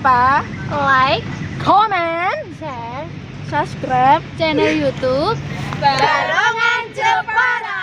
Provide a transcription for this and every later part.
lupa like, comment, share subscribe channel YouTube Barongan Jepara.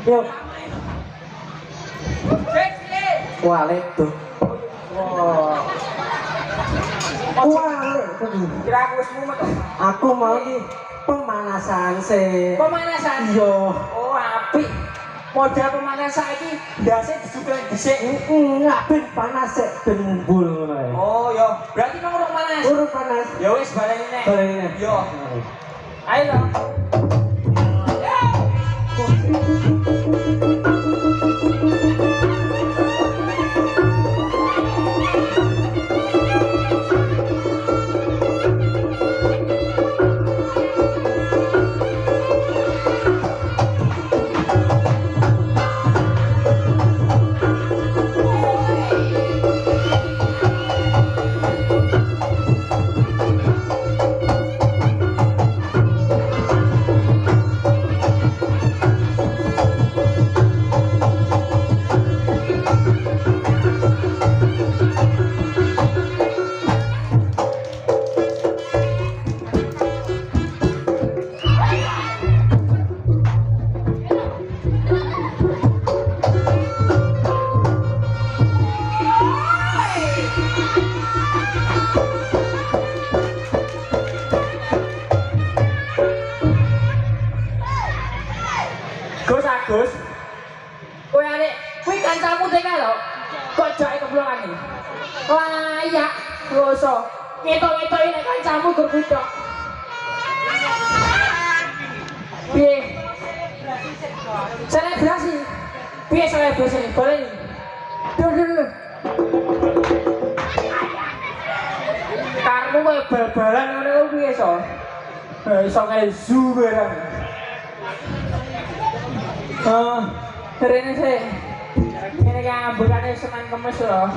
Yuk. Wale tuh. Wale tuh. Kira aku wis mumet kok. Aku mau iki pemanasan sih. Pemanasan. Iya. Oh, apik. Modal pemanasan iki ndase dijugal dhisik. Enggak ben panas sik ben mbul ngono ae. Oh, yo. Berarti nang urung panas. Urung panas. Ya wis baleni nek. Baleni nek. Yo. Ayo dong. Gus, kowe arek kuwi kancamu TK lho. Kok jake keblongan iki? Layak kloso. Ngetok-ngetoki nek kancamu gur kutok. Piye? Selebrasi. Piye selebrasi? Boleh. Duh. Karmu kowe bal-balan ngene kok piye so? Iso kae zoo barang. Rene sih. Ini kayak bukannya Senin Kemis loh.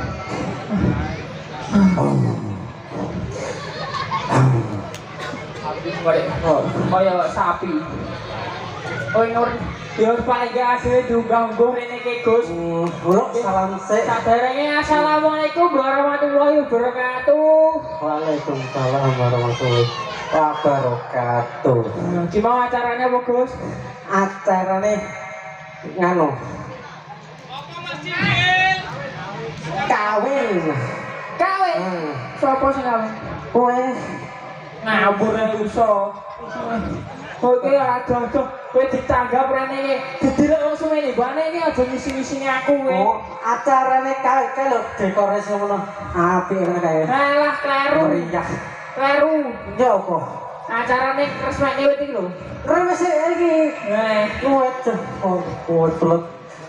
Kayak sapi. Oh ini ya paling gak asli diunggah-ungguh Rene ke Gus. Buruk salam sik. Sadarnya assalamualaikum warahmatullahi wabarakatuh. Waalaikumsalam warahmatullahi wabarakatuh. Gimana acaranya Bu Gus? Acarane nganu. Kawin. Kawin. Sopo sing kawin? Kowe ngabur iso. Oke, aduh, kowe ditanggap rene iki. Didelok wong semene bane iki aja ngisi-ngisine aku kowe. Oh, acarane kae lho dekorasi ngono. Apik ngono kae. Alah, kleru. Meriah. Kleru. Ya apa? Acarane resmene wit iki lho. Remes iki. Kuwet. Oh, kuwet.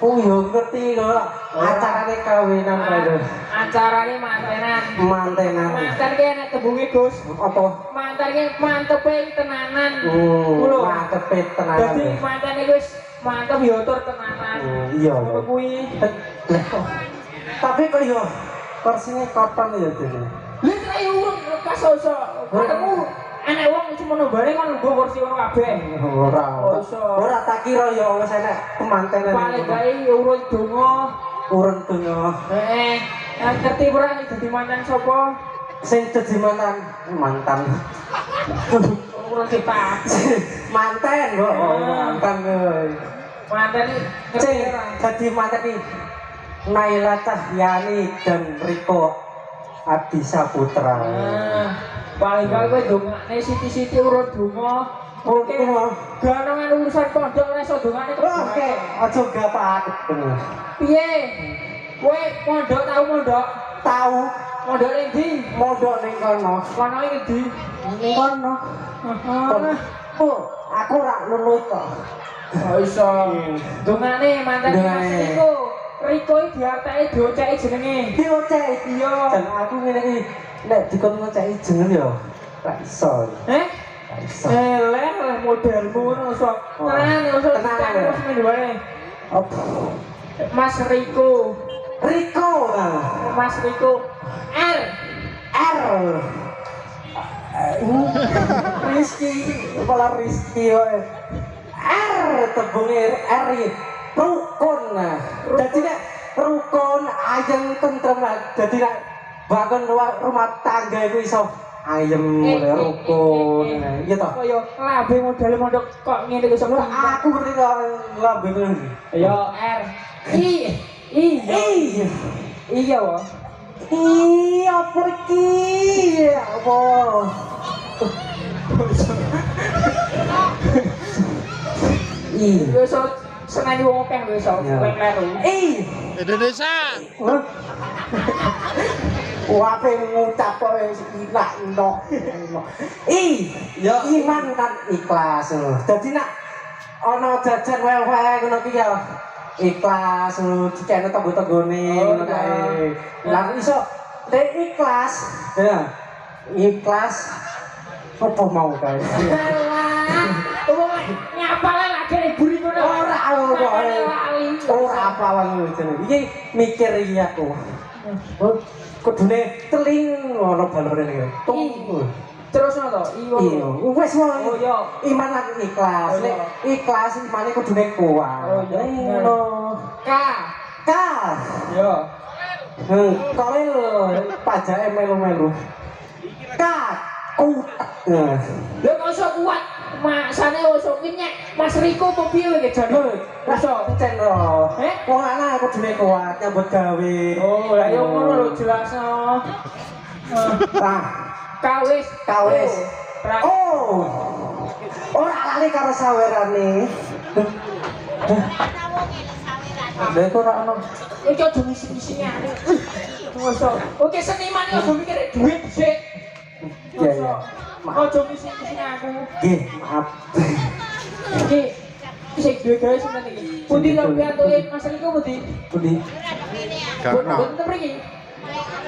Oh, yo ngerti kok. Acarane kawinan kae lho. Acarane mantenan. Mantenan. Mantan ki enek tembunge, Gus. Apa? Mantan ki mantepe tenanan. Oh, mantepe tenanan. Dadi mantan iki wis mantep yo tur tenanan. Iya. Ngono kuwi. Tapi kok yo korsine kapan ya dene? Lha kok yo urung kasoso. Ketemu enek wong semono bareng kan nggo kursi ngono kabeh. Ora tak kira ya wis enek kemantenan. Paling gawe urun donga. Urun donga. Heeh. Ngerti ora dadi mantan sapa? Sing dadi mantan. Urun kita. Manten kok. Mantan euy. Mantan iki ngerti Sing ora? dadi mantan iki Naila Cahyani dan Riko Adisaputra. Paling gawe kowe dongane siti-siti urun donga. Oke, ganongan urusan pondok ora iso dongane Oke, aja gapak. Piye? Kowe pondok tau mondok? Tahu Mondok ning ndi? modok ning kono. Kono iki ndi? Ning kono. Oh, aku ora lulus kok. Oh iso. Dongane mantan Mas Riko. Riko iki diartake dioceki jenenge. Diocek. Iya. Dan aku ngene iki nek dikon ngoceki jeneng yo ora iso. Eh? Ora iso. Eleh modelmu ngono iso. Tenan iso. Tenan. Terus ngene wae. Apa? Mas Riko. Riko. Mas Riko. R. Rizky, kepala Rizky wae. Tebunge R rukun. Dadi nek rukun ayem tentrem. Dadi nek bangun rumah tangga iku iso ayem rukun. Iya toh? Kaya lambe model mondok kok ngene iso. Aku ngerti kok lambe ngono. Ayo R. Iya wae. Apa iki? Apa? Wis seneni wong akeh wis kowe kleru. Indonesia. Wah, ngucap kok inak ndok. Iman kan ikhlas. Dadi nek ana jajan wae ngono ki ya ikhlas dikene tanggo-tanggone ngono kae. Lah iso lek ikhlas. Ya. Ikhlas apa mau kae. Nyapale lagi libur ngono. Ora apa wae jenenge. Iki mikir iki aku. Kudune teling ngono balone iki. Terus ngono to? Iya. Wis wae. Oh iya. Iman lan ikhlas. Nek ikhlas imane kudune kuat. Oh iya. Ngono. K. Yo. Kowe pajake melu-melu. Lha kok iso kuat? Masane iso nyek Mas Riko apa piye iki jane? Iso Encen lho. Wong lanang kudune kuat nyambut gawe. Oh, lah yo ngono lho jelasno. Kawis. Oh. Ora lali karo sawerane. Lha kok ora ono. Iki aja ngisi-ngisine ane. Oke, seniman iki aja mikir duit sik. Iya. Aja ngisi-ngisine aku. Nggih, maaf. Iki sik duwe gawe sinten iki? Pundi lho piantune Mas Riko pundi? Pundi? Gak ono. Boten mriki.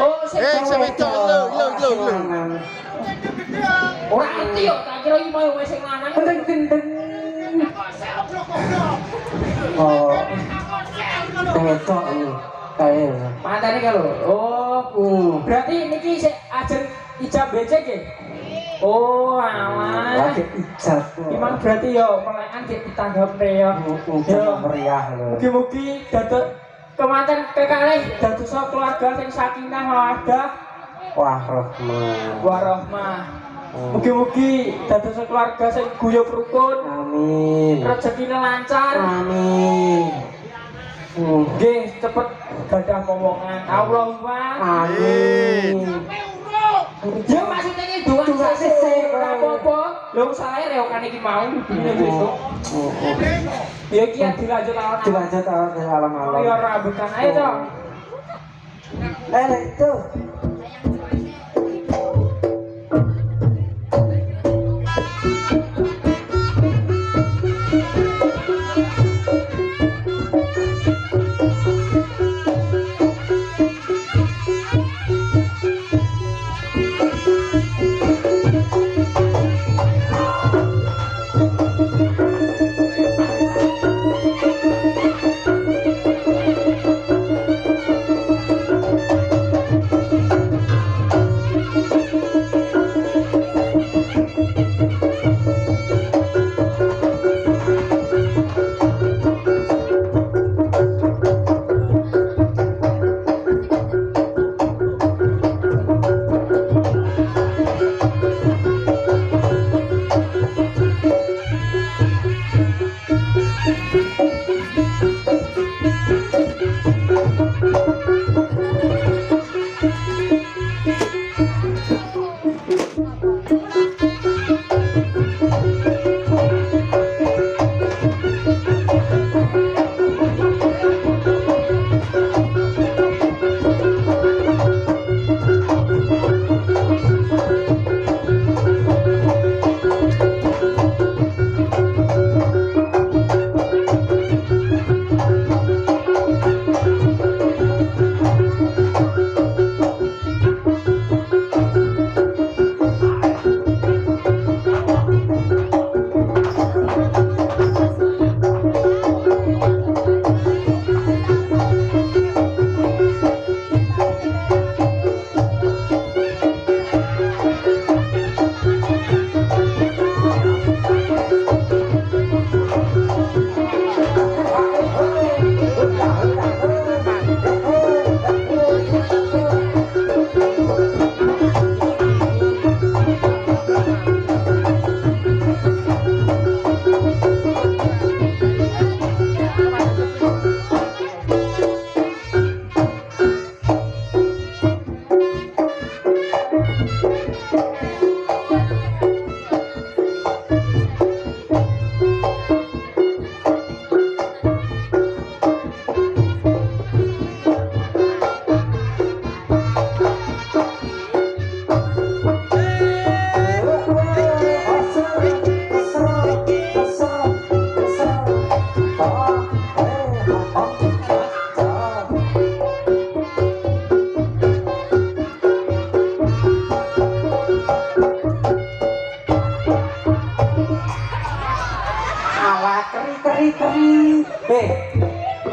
Oh, sik. Semedo lo. Ora ngerti yo, tak kira iki mau wis sing lanang. Kendeng. Oh. Beto kae. Mantane ka lho. Oh, berarti niki sik ajeng ijab becek nggih? Oh, alah. Lagi ijab. Gimana berarti yo melekan di ditanggap meriah. Yo meriah lho. Mugi-mugi dados kemanten kekalih dados keluarga sing sakinah mawaddah warahmah. Mugi-mugi dados keluarga sing guyub rukun. Amin. Rezekine lancar. Amin. Nggih, cepet gadah momongan. Allahumma Amin. Ya maksudnya ini doa sesek ora apa-apa. Lho saya reokan iki mau dene besok. Ya iki dilanjut awak. Dilanjut alam-alam. Ya rambutan ayo dong. Tuh.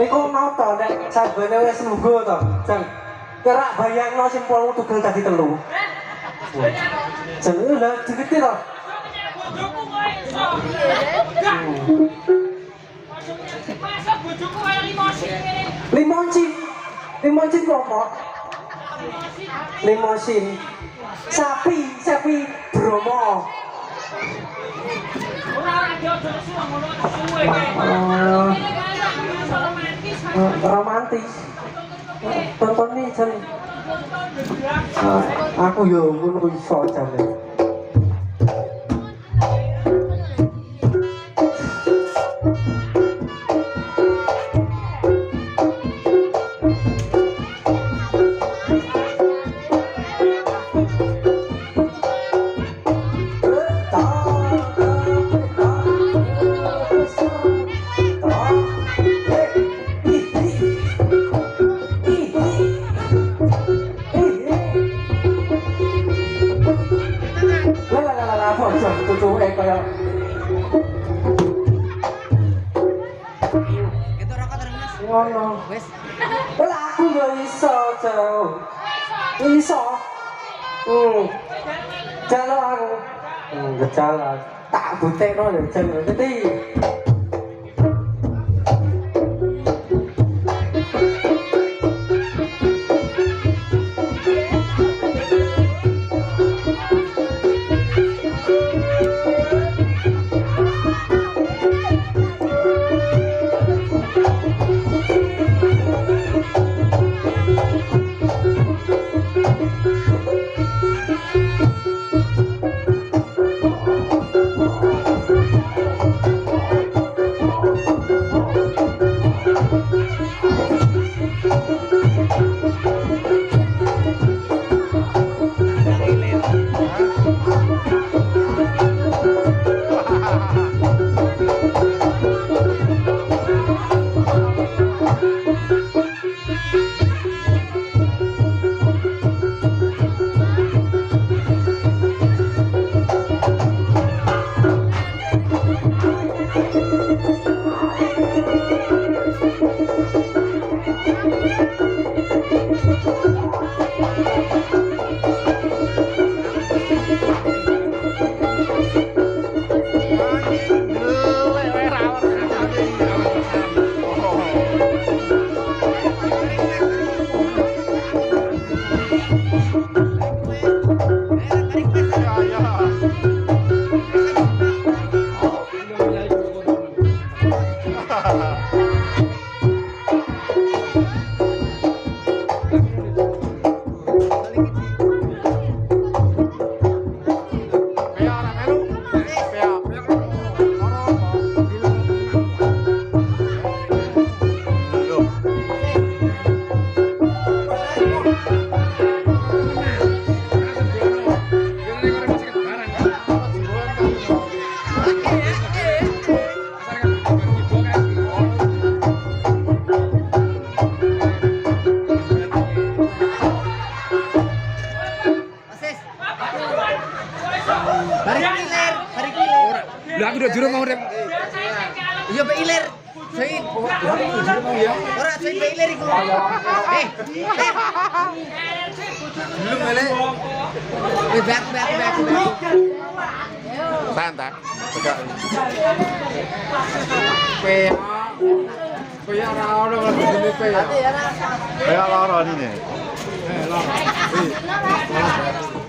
Iku mau to nek sabene wis lungguh to. Jeng. Kerak bayangno simpulmu tugel dadi telu. Jeng lha digeti to. Bojoku kowe iso. Masa bojoku kaya limosin ngene. Limosin apa? Limosin. Sapi Bromo. Ora dia ojo suwe ngono suwe kae. Romantis. Tonton nih Jan. Aku yo ngono iso jane. Aku yo iso, Cok. Iso. Jalan aku. Jalan. Tak butekno yo jalan. Dadi Lah aku udah juru mau rep. Iya Pak Ilir. Saya ora saya Pak Ilir iku. Belum kali. Back. Santai. Tegak. Kaya ora ono ngene pe ya. Kaya lara ini. Lara.